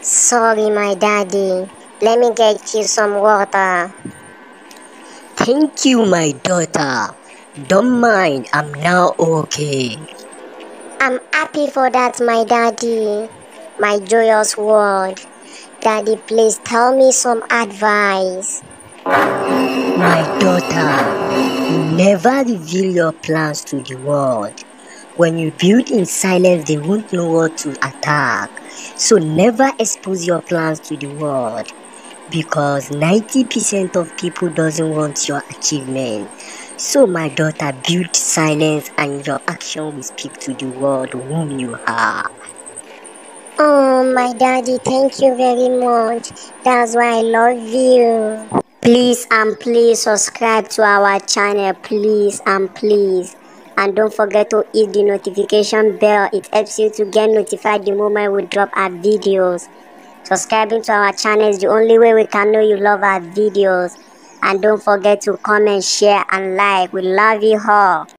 Sorry, my daddy. Let me get you some water. Thank you, my daughter. Don't mind, I'm now okay. I'm happy for that, my daddy. My joyous word. Daddy, please tell me some advice. My daughter, never reveal your plans to the world. When you build in silence, they won't know what to attack. So never expose your plans to the world, because 90% of people doesn't want your achievement. So my daughter, build silence and your action will speak to the world whom you are. Oh, my daddy, thank you very much. That's why I love you. Please and please subscribe to our channel, please and please. And don't forget to hit the notification bell. It helps you to get notified the moment we drop our videos. Subscribing to our channel is the only way we can know you love our videos. And don't forget to comment, share, and like. We love you all.